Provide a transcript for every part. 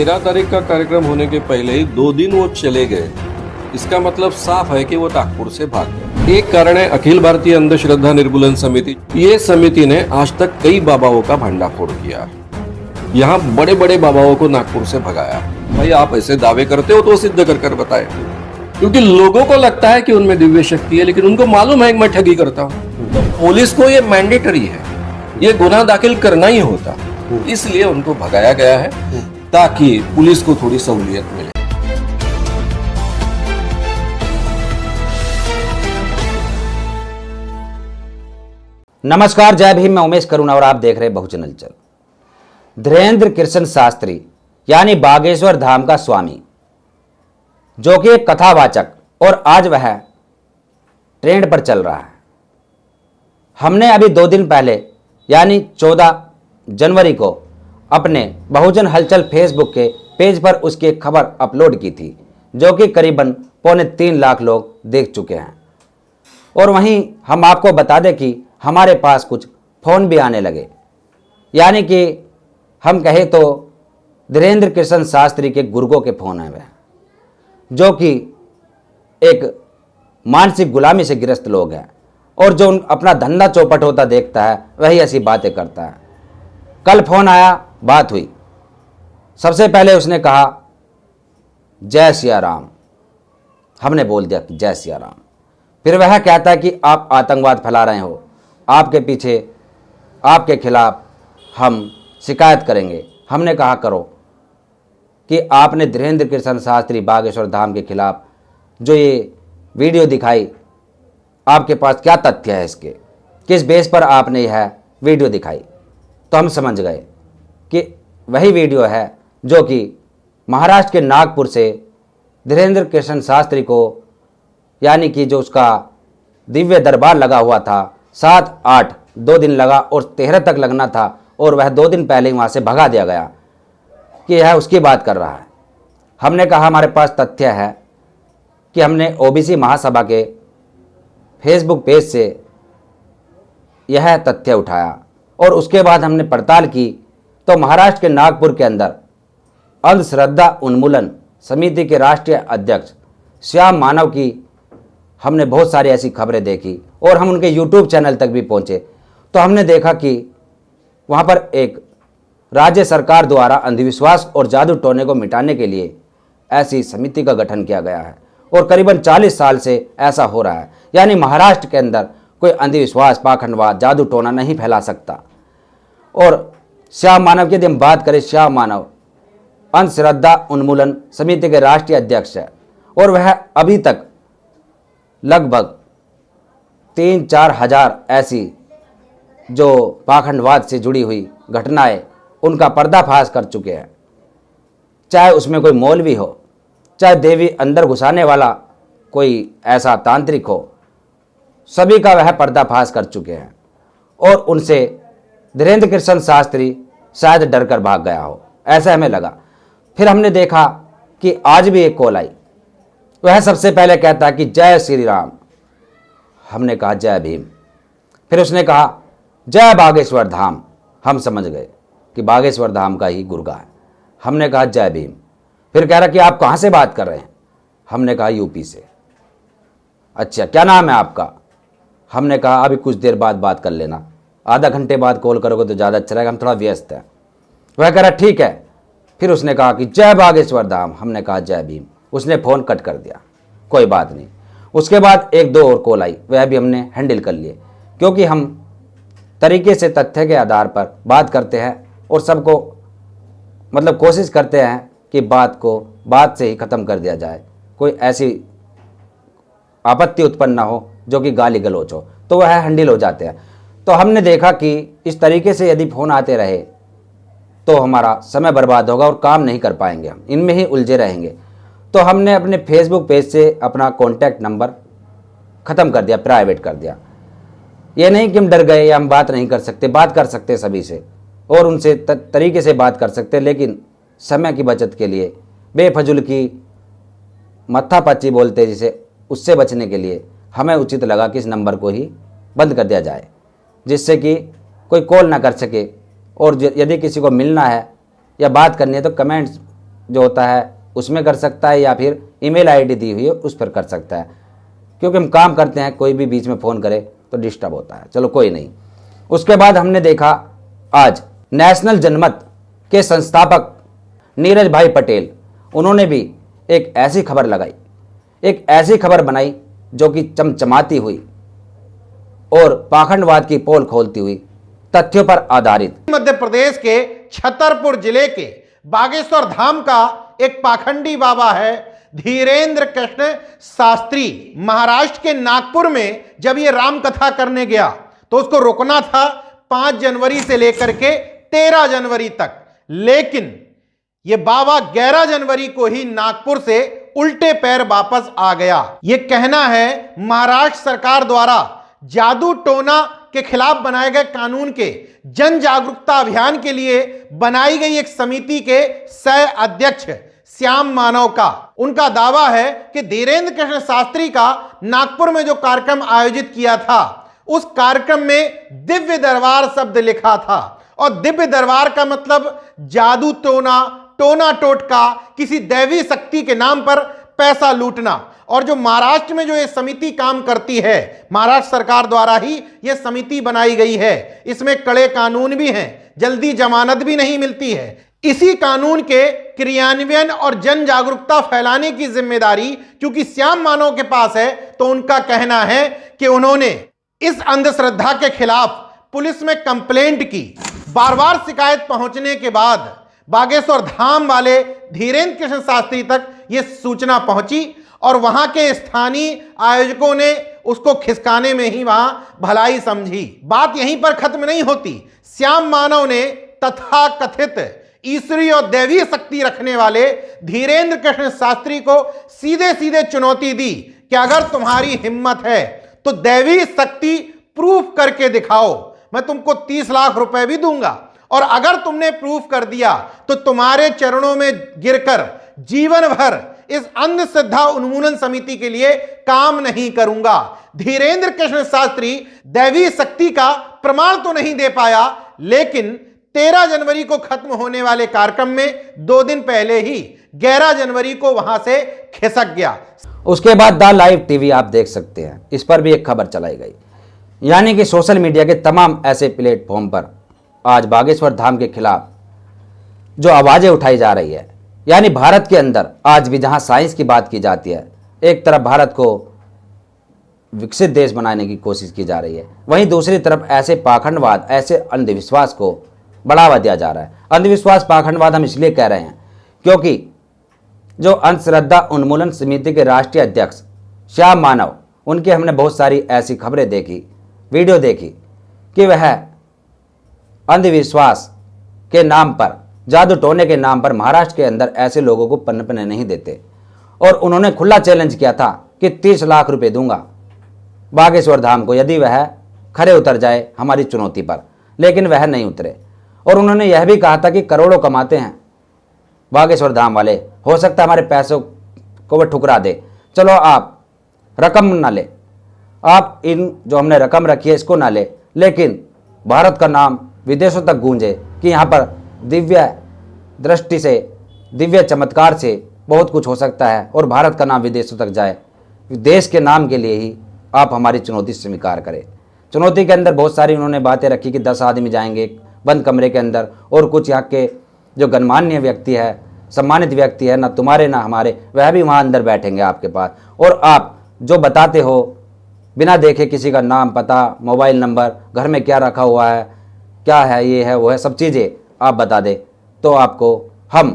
13 तारीख का कार्यक्रम होने के पहले ही 2 दिन वो चले गए। इसका मतलब साफ है कि वो नागपुर से भाग गए। एक कारण है अखिल भारतीय अंधश्रद्धा निर्मूलन समिति। ये समिति ने आज तक कई बाबाओं का भंडाफोड़ किया। यहाँ बड़े बड़े बाबाओं को नागपुर से भगाया। भाई आप ऐसे दावे करते हो तो सिद्ध कर कर बताए, क्योंकि लोगों को लगता है कि उनमें दिव्य शक्ति है, लेकिन उनको मालूम है कि मैं ठगी करता हूँ। तो पुलिस को ये मैंडेटरी है, ये गुनाह दाखिल करना ही होता, इसलिए उनको भगाया गया है ताकि पुलिस को थोड़ी सहूलियत मिले। नमस्कार, जय भीम। मैं उमेश करुणा और आप देख रहे हैं बहुजन हलचल। धीरेंद्र कृष्ण शास्त्री यानी बागेश्वर धाम का स्वामी, जो कि एक कथावाचक और आज वह ट्रेंड पर चल रहा है। हमने अभी 2 दिन पहले यानी 14 जनवरी को अपने बहुजन हलचल फेसबुक के पेज पर उसकी एक खबर अपलोड की थी, जो कि करीबन 3.25 लाख लोग देख चुके हैं। और वहीं हम आपको बता दें कि हमारे पास कुछ फ़ोन भी आने लगे, यानी कि हम कहें तो धीरेंद्र कृष्ण शास्त्री के गुर्गों के फ़ोन आए हुए हैं, जो कि एक मानसिक गुलामी से ग्रस्त लोग हैं और जो अपना धंधा चौपट होता देखता है वही ऐसी बातें करता है। कल फ़ोन आया, बात हुई। सबसे पहले उसने कहा जय सिया राम। हमने बोल दिया कि जय सिया राम। फिर वह कहता है कि आप आतंकवाद फैला रहे हो, आपके पीछे आपके खिलाफ हम शिकायत करेंगे। हमने कहा करो कि आपने धीरेंद्र कृष्ण शास्त्री बागेश्वर धाम के खिलाफ जो ये वीडियो दिखाई, आपके पास क्या तथ्य है, इसके किस बेस पर आपने यह वीडियो दिखाई। तो हम समझ गए कि वही वीडियो है जो कि महाराष्ट्र के नागपुर से धीरेंद्र कृष्ण शास्त्री को, यानी कि जो उसका दिव्य दरबार लगा हुआ था, 7, 8 2 दिन लगा और 13 तक लगना था, और वह 2 दिन पहले ही वहाँ से भगा दिया गया, कि यह उसकी बात कर रहा है। हमने कहा हमारे पास तथ्य है कि हमने ओबीसी महासभा के फेसबुक पेज से यह तथ्य उठाया और उसके बाद हमने पड़ताल की तो महाराष्ट्र के नागपुर के अंदर अंधश्रद्धा उन्मूलन समिति के राष्ट्रीय अध्यक्ष श्याम मानव की हमने बहुत सारी ऐसी खबरें देखी और हम उनके यूट्यूब चैनल तक भी पहुंचे। तो हमने देखा कि वहां पर एक राज्य सरकार द्वारा अंधविश्वास और जादू टोने को मिटाने के लिए ऐसी समिति का गठन किया गया है और करीबन 40 साल से ऐसा हो रहा है। यानी महाराष्ट्र के अंदर कोई अंधविश्वास, पाखंडवाद, जादू टोना नहीं फैला सकता। और श्याम मानव की यदि हम बात करें, श्याम मानव अंधश्रद्धा उन्मूलन समिति के राष्ट्रीय अध्यक्ष है और वह अभी तक लगभग 3-4 हजार ऐसी जो पाखंडवाद से जुड़ी हुई घटनाएं उनका पर्दाफाश कर चुके हैं। चाहे उसमें कोई मौलवी हो, चाहे देवी अंदर घुसाने वाला कोई ऐसा तांत्रिक हो, सभी का वह पर्दाफाश कर चुके हैं। और उनसे धीरेंद्र कृष्ण शास्त्री शायद डर कर भाग गया हो, ऐसा हमें लगा। फिर हमने देखा कि आज भी एक कॉल आई। वह सबसे पहले कहता है कि जय श्री राम। हमने कहा जय भीम। फिर उसने कहा जय बागेश्वर धाम। हम समझ गए कि बागेश्वर धाम का ही गुर्गा है। हमने कहा जय भीम। फिर कह रहा कि आप कहाँ से बात कर रहे हैं। हमने कहा यूपी से। अच्छा, क्या नाम है आपका। हमने कहा अभी कुछ देर बाद बात कर लेना, आधा घंटे बाद कॉल करोगे तो ज़्यादा अच्छा रहेगा, हम थोड़ा व्यस्त हैं। वह कह रहा ठीक है। फिर उसने कहा कि जय बागेश्वर धाम। हमने कहा जय भीम। उसने फ़ोन कट कर दिया, कोई बात नहीं। उसके बाद 1-2 और कॉल आई, वह भी हमने हैंडल कर लिए, क्योंकि हम तरीके से तथ्य के आधार पर बात करते हैं और सबको मतलब कोशिश करते हैं कि बात को बात से ही ख़त्म कर दिया जाए, कोई ऐसी आपत्ति उत्पन्न ना हो जो कि गाली गलौज हो, तो वह हैंडल हो जाते हैं। तो हमने देखा कि इस तरीके से यदि फ़ोन आते रहे तो हमारा समय बर्बाद होगा और काम नहीं कर पाएंगे, हम इनमें ही उलझे रहेंगे। तो हमने अपने फेसबुक पेज से अपना कॉन्टैक्ट नंबर ख़त्म कर दिया, प्राइवेट कर दिया। ये नहीं कि हम डर गए या हम बात नहीं कर सकते, बात कर सकते सभी से और उनसे तरीके से बात कर सकते, लेकिन समय की बचत के लिए बेफजूल की मत्थापच्ची बोलते जिसे, उससे बचने के लिए हमें उचित लगा कि इस नंबर को ही बंद कर दिया जाए, जिससे कि कोई कॉल ना कर सके। और यदि किसी को मिलना है या बात करनी है तो कमेंट्स जो होता है उसमें कर सकता है, या फिर ईमेल आईडी दी हुई है उस पर कर सकता है, क्योंकि हम काम करते हैं, कोई भी बीच में फ़ोन करे तो डिस्टर्ब होता है। चलो कोई नहीं। उसके बाद हमने देखा आज नेशनल जनमत के संस्थापक नीरज भाई पटेल, उन्होंने भी एक ऐसी खबर लगाई, एक ऐसी खबर बनाई जो कि चमचमाती हुई और पाखंडवाद की पोल खोलती हुई, तथ्यों पर आधारित। मध्य प्रदेश के छतरपुर जिले के बागेश्वर धाम का एक पाखंडी बाबा है धीरेन्द्र कृष्ण शास्त्री। महाराष्ट्र के नागपुर में जब ये राम कथा करने गया तो उसको रोकना था 5 जनवरी से लेकर के 13 जनवरी तक, लेकिन ये बाबा 11 जनवरी को ही नागपुर से उल्टे पैर वापस आ गया। ये कहना है महाराष्ट्र सरकार द्वारा जादू टोना के खिलाफ बनाए गए कानून के जन जागरूकता अभियान के लिए बनाई गई एक समिति के सह अध्यक्ष श्याम मानव का। उनका दावा है कि धीरेन्द्र कृष्ण शास्त्री का नागपुर में जो कार्यक्रम आयोजित किया था उस कार्यक्रम में दिव्य दरबार शब्द लिखा था, और दिव्य दरबार का मतलब जादू टोना टोटका, किसी दैवी शक्ति के नाम पर पैसा लूटना। और जो महाराष्ट्र में जो ये समिति काम करती है, महाराष्ट्र सरकार द्वारा ही ये समिति बनाई गई है, इसमें कड़े कानून भी हैं, जल्दी जमानत भी नहीं मिलती है। इसी कानून के क्रियान्वयन और जन जागरूकता फैलाने की जिम्मेदारी क्योंकि श्याम मानव के पास है, तो उनका कहना है कि उन्होंने इस अंधश्रद्धा के खिलाफ पुलिस में कंप्लेंट की। बार बार शिकायत पहुंचने के बाद बागेश्वर धाम वाले धीरेन्द्र कृष्ण शास्त्री तक यह सूचना पहुंची और वहां के स्थानीय आयोजकों ने उसको खिसकाने में ही वहां भलाई समझी। बात यहीं पर खत्म नहीं होती। श्याम मानव ने तथा कथित ईश्वरी और दैवीय शक्ति रखने वाले धीरेन्द्र कृष्ण शास्त्री को सीधे सीधे चुनौती दी कि अगर तुम्हारी हिम्मत है तो दैवीय शक्ति प्रूफ करके दिखाओ, मैं तुमको 30 लाख रुपए भी दूंगा, और अगर तुमने प्रूफ कर दिया तो तुम्हारे चरणों में गिरकर जीवन भर इस अंधश्रद्धा उन्मूलन समिति के लिए काम नहीं करूंगा। धीरेन्द्र कृष्ण शास्त्री दैवीय शक्ति का प्रमाण तो नहीं दे पाया, लेकिन 13 जनवरी को खत्म होने वाले कार्यक्रम में 2 दिन पहले ही 11 जनवरी को वहां से खिसक गया। उसके बाद द लाइव टीवी आप देख सकते हैं, इस पर भी एक खबर चलाई गई, यानी कि सोशल मीडिया के तमाम ऐसे प्लेटफॉर्म पर आज बागेश्वर धाम के खिलाफ जो आवाज़ें उठाई जा रही है, यानी भारत के अंदर आज भी जहां साइंस की बात की जाती है, एक तरफ भारत को विकसित देश बनाने की कोशिश की जा रही है, वहीं दूसरी तरफ ऐसे पाखंडवाद, ऐसे अंधविश्वास को बढ़ावा दिया जा रहा है। अंधविश्वास पाखंडवाद हम इसलिए कह रहे हैं क्योंकि जो अंधश्रद्धा उन्मूलन समिति के राष्ट्रीय अध्यक्ष श्याम मानव, उनकी हमने बहुत सारी ऐसी खबरें देखी, वीडियो देखी कि वह अंधविश्वास के नाम पर, जादू टोने के नाम पर महाराष्ट्र के अंदर ऐसे लोगों को पनपने नहीं देते, और उन्होंने खुला चैलेंज किया था कि 30 लाख रुपए दूंगा बागेश्वर धाम को यदि वह खरे उतर जाए हमारी चुनौती पर, लेकिन वह नहीं उतरे। और उन्होंने यह भी कहा था कि करोड़ों कमाते हैं बागेश्वर धाम वाले, हो सकता है हमारे पैसों को वह ठुकरा दे, चलो आप रकम ना ले, आप इन जो हमने रकम रखी है इसको ना ले, लेकिन भारत का नाम विदेशों तक गूंजे कि यहाँ पर दिव्य दृष्टि से, दिव्य चमत्कार से बहुत कुछ हो सकता है और भारत का नाम विदेशों तक जाए। देश के नाम के लिए ही आप हमारी चुनौती स्वीकार करें। चुनौती के अंदर बहुत सारी उन्होंने बातें रखी कि 10 आदमी जाएंगे बंद कमरे के अंदर, और कुछ यहाँ के जो गणमान्य व्यक्ति है, सम्मानित व्यक्ति है, ना तुम्हारे ना हमारे, वह भी वहाँ अंदर बैठेंगे आपके पास, और आप जो बताते हो बिना देखे किसी का नाम, पता, मोबाइल नंबर, घर में क्या रखा हुआ है, क्या है, ये है वो है, सब चीज़ें आप बता दें तो आपको हम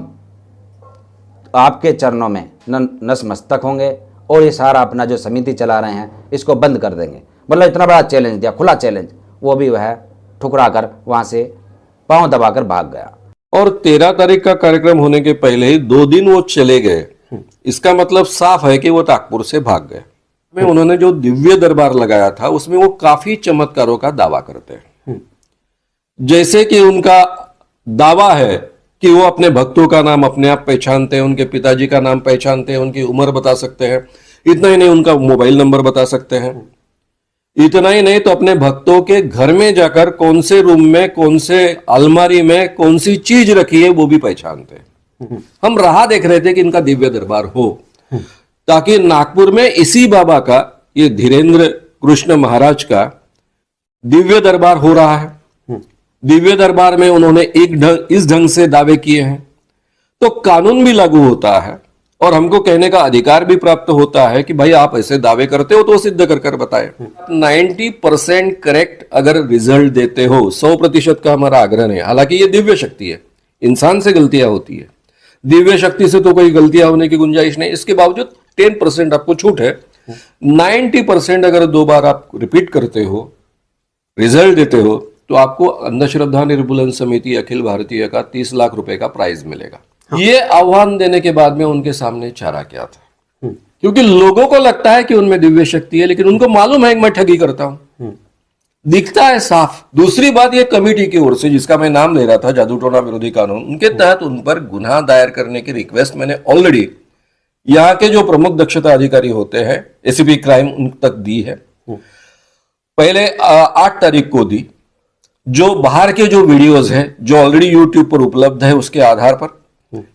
आपके चरणों में नतमस्तक होंगे और ये सारा अपना जो समिति चला रहे हैं इसको बंद कर देंगे। मतलब इतना बड़ा चैलेंज दिया, खुला चैलेंज, वो भी वह ठुकरा कर वहाँ से पांव दबाकर भाग गया। और 13 तारीख का कार्यक्रम होने के पहले ही 2 दिन वो चले गए, इसका मतलब साफ है कि वो नागपुर से भाग गए। में उन्होंने जो दिव्य दरबार लगाया था उसमें वो काफी चमत्कारों का दावा करते हैं, जैसे कि उनका दावा है कि वो अपने भक्तों का नाम अपने आप पहचानते हैं, उनके पिताजी का नाम पहचानते हैं, उनकी उम्र बता सकते हैं, इतना ही नहीं उनका मोबाइल नंबर बता सकते हैं, इतना ही नहीं तो अपने भक्तों के घर में जाकर कौन से रूम में, कौन से अलमारी में कौन सी चीज रखी है वो भी पहचानते हैं। हम राह देख रहे थे कि इनका दिव्य दरबार हो, ताकि नागपुर में इसी बाबा का, ये धीरेन्द्र कृष्ण महाराज का दिव्य दरबार हो रहा है। दिव्य दरबार में उन्होंने इस ढंग से दावे किए हैं तो कानून भी लागू होता है और हमको कहने का अधिकार भी प्राप्त होता है कि भाई आप ऐसे दावे करते हो तो सिद्ध कर कर बताए। 90% करेक्ट अगर रिजल्ट देते हो, 100% का हमारा आग्रह नहीं। हालांकि ये दिव्य शक्ति है, इंसान से गलतियां होती है, दिव्य शक्ति से तो कोई गलतियां होने की गुंजाइश नहीं। इसके बावजूद 10% आपको छूट है। 90% अगर 2 बार आप रिपीट करते हो, रिजल्ट देते हो, तो आपको अंधश्रद्धा निर्मूलन समिति अखिल भारतीय का 30 लाख रुपए का प्राइज मिलेगा। ये आह्वान देने के बाद में उनके सामने चारा क्या था, क्योंकि लोगों को लगता है कि उनमें दिव्य शक्ति है, लेकिन उनको मालूम है कि मैं ठगी करता हूं, दिखता है साफ। दूसरी बात, ये कमेटी की ओर से, जिसका मैं नाम ले रहा था, जादू टोना विरोधी कानून, उनके तहत उन पर गुनाह दायर करने की रिक्वेस्ट मैंने ऑलरेडी यहाँ के जो प्रमुख दक्षता अधिकारी होते हैं, एसीपी क्राइम, उन तक दी है। पहले 8 तारीख को दी। जो बाहर के जो वीडियोस हैं, जो ऑलरेडी यूट्यूब पर उपलब्ध है, उसके आधार पर,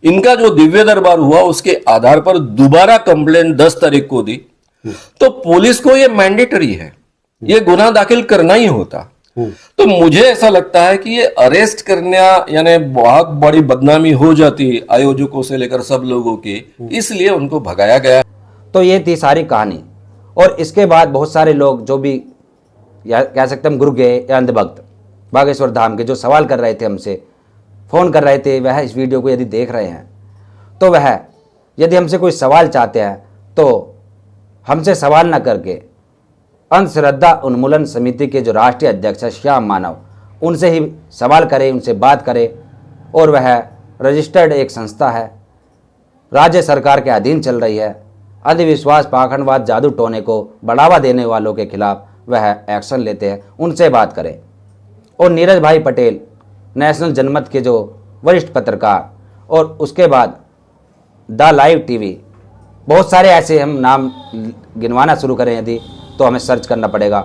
इनका जो दिव्य दरबार हुआ उसके आधार पर दोबारा कंप्लेंट 10 तारीख को दी। तो पुलिस को ये मैंडेटरी है, ये गुनाह दाखिल करना ही होता। तो मुझे ऐसा लगता है कि ये अरेस्ट करना यानी बहुत बड़ी बदनामी हो जाती आयोजकों से लेकर सब लोगों की, इसलिए उनको भगाया गया। तो ये थी सारी कहानी। और इसके बाद बहुत सारे लोग जो भी या कह सकते हम गुरु गए या अंधभक्त बागेश्वर धाम के, जो सवाल कर रहे थे हमसे, फ़ोन कर रहे थे, वह इस वीडियो को यदि देख रहे हैं तो वह यदि हमसे कोई सवाल चाहते हैं तो हमसे सवाल ना करके अंधश्रद्धा उन्मूलन समिति के जो राष्ट्रीय अध्यक्ष है श्याम मानव, उनसे ही सवाल करें, उनसे बात करें। और वह रजिस्टर्ड एक संस्था है, राज्य सरकार के अधीन चल रही है। अंधविश्वास, पाखंडवाद, जादू टोने को बढ़ावा देने वालों के खिलाफ वह एक्शन लेते हैं, उनसे बात करें। और नीरज भाई पटेल, नेशनल जनमत के जो वरिष्ठ पत्रकार, और उसके बाद द लाइव टीवी, बहुत सारे ऐसे, हम नाम गिनवाना शुरू करें यदि तो हमें सर्च करना पड़ेगा।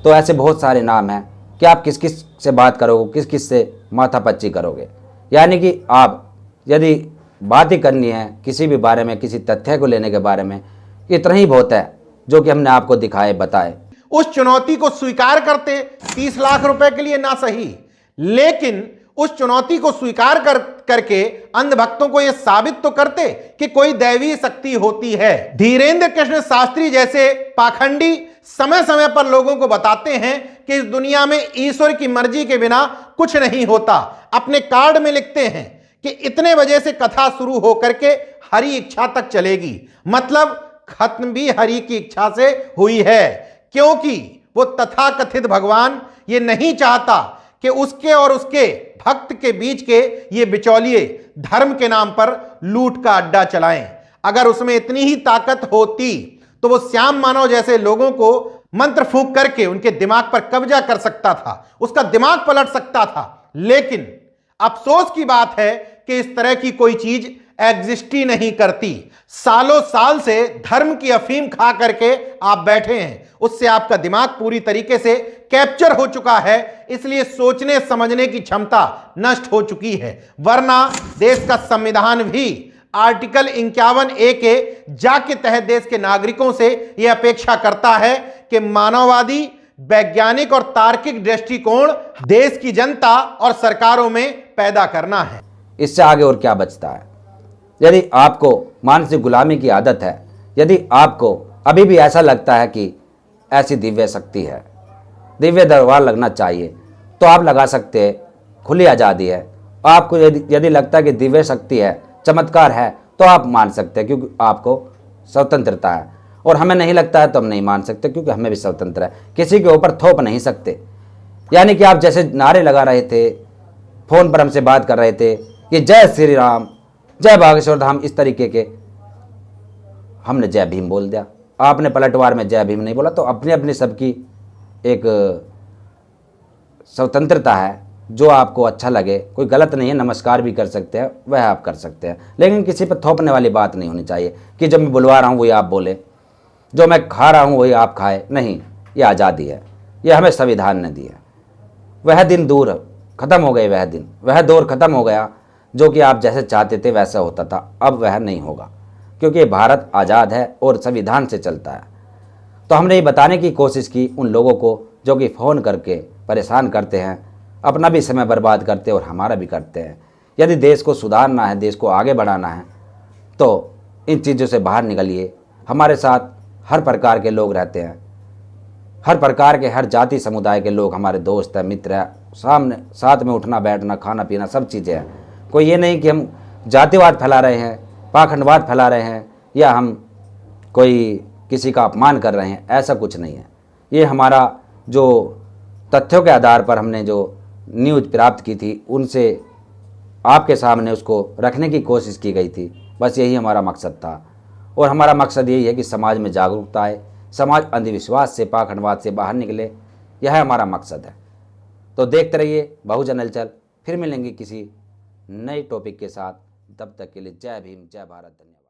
तो ऐसे बहुत सारे नाम हैं कि आप किस किस से बात करोगे, किस किस से माथापच्ची करोगे। यानी कि आप यदि बात ही करनी है किसी भी बारे में, किसी तथ्य को लेने के बारे में, इतना ही बहुत है जो कि हमने आपको दिखाए, बताए। उस चुनौती को स्वीकार करते 30 लाख रुपए के लिए ना सही, लेकिन उस चुनौती को स्वीकार करके अंधभक्तों को यह साबित तो करते कि कोई दैवीय शक्ति होती है। धीरेन्द्र कृष्ण शास्त्री जैसे पाखंडी समय समय पर लोगों को बताते हैं कि इस दुनिया में ईश्वर की मर्जी के बिना कुछ नहीं होता। अपने कार्ड में लिखते हैं कि इतने बजे से कथा शुरू होकर के हरि इच्छा तक चलेगी, मतलब खत्म भी हरि की इच्छा से हुई है, क्योंकि वो तथाकथित भगवान ये नहीं चाहता कि उसके और उसके भक्त के बीच के ये बिचौलिए धर्म के नाम पर लूट का अड्डा चलाएं। अगर उसमें इतनी ही ताकत होती तो वो श्याम मानव जैसे लोगों को मंत्र फूंक करके उनके दिमाग पर कब्जा कर सकता था, उसका दिमाग पलट सकता था। लेकिन अफसोस की बात है कि इस तरह की कोई चीज एग्जिस्ट ही नहीं करती। सालों साल से धर्म की अफीम खा करके आप बैठे हैं, उससे आपका दिमाग पूरी तरीके से कैप्चर हो चुका है, इसलिए सोचने समझने की क्षमता नष्ट हो चुकी है। वरना देश का संविधान भी आर्टिकल 51A के जा के तहत देश के नागरिकों से यह अपेक्षा करता है कि मानववादी, वैज्ञानिक और तार्किक दृष्टिकोण देश की जनता और सरकारों में पैदा करना है। इससे आगे और क्या बचता है? यदि आपको मानसिक गुलामी की आदत है, यदि आपको अभी भी ऐसा लगता है कि ऐसी दिव्य शक्ति है, दिव्य दरबार लगना चाहिए, तो आप लगा सकते हैं, खुली आज़ादी है। आपको यदि लगता है कि दिव्य शक्ति है, चमत्कार है, तो आप मान सकते हैं, क्योंकि आपको स्वतंत्रता है। और हमें नहीं लगता है तो हम नहीं मान सकते, क्योंकि हमें भी स्वतंत्र है, किसी के ऊपर थोप नहीं सकते। यानी कि आप जैसे नारे लगा रहे थे, फ़ोन पर हमसे बात कर रहे थे कि जय श्री राम, जय बागेश्वर धाम, इस तरीके के, हमने जय भीम बोल दिया, आपने पलटवार में जय भीम नहीं बोला। तो अपनी अपनी सबकी एक स्वतंत्रता है, जो आपको अच्छा लगे, कोई गलत नहीं है, नमस्कार भी कर सकते हैं, वह आप कर सकते हैं। लेकिन किसी पर थोपने वाली बात नहीं होनी चाहिए कि जब मैं बुलवा रहा हूँ वही आप बोले, जो मैं खा रहा हूँ वही आप खाए। नहीं, ये आज़ादी है, यह हमें संविधान ने दी है। वह दिन दूर ख़त्म हो गए, वह दिन, वह दौर ख़त्म हो गया जो कि आप जैसे चाहते थे वैसा होता था, अब वह नहीं होगा, क्योंकि भारत आज़ाद है और संविधान से चलता है। तो हमने ये बताने की कोशिश की उन लोगों को जो कि फ़ोन करके परेशान करते हैं, अपना भी समय बर्बाद करते हैं और हमारा भी करते हैं। यदि देश को सुधारना है, देश को आगे बढ़ाना है, तो इन चीज़ों से बाहर निकलिए। हमारे साथ हर प्रकार के लोग रहते हैं, हर प्रकार के, हर जाति समुदाय के लोग हमारे दोस्त हैं, मित्र हैं। साथ में उठना बैठना, खाना पीना, सब चीज़ें हैं। कोई ये नहीं कि हम जातिवाद फैला रहे हैं, पाखंडवाद फैला रहे हैं, या हम कोई किसी का अपमान कर रहे हैं, ऐसा कुछ नहीं है। ये हमारा जो तथ्यों के आधार पर हमने जो न्यूज़ प्राप्त की थी, उनसे आपके सामने उसको रखने की कोशिश की गई थी। बस यही हमारा मकसद था, और हमारा मकसद यही है कि समाज में जागरूकता आए, समाज अंधविश्वास से, पाखंडवाद से बाहर निकले। यह हमारा मकसद है। तो देखते रहिए बहुजन हलचल। फिर मिलेंगे किसी नए टॉपिक के साथ। तब तक के लिए जय भीम, जय भारत, धन्यवाद।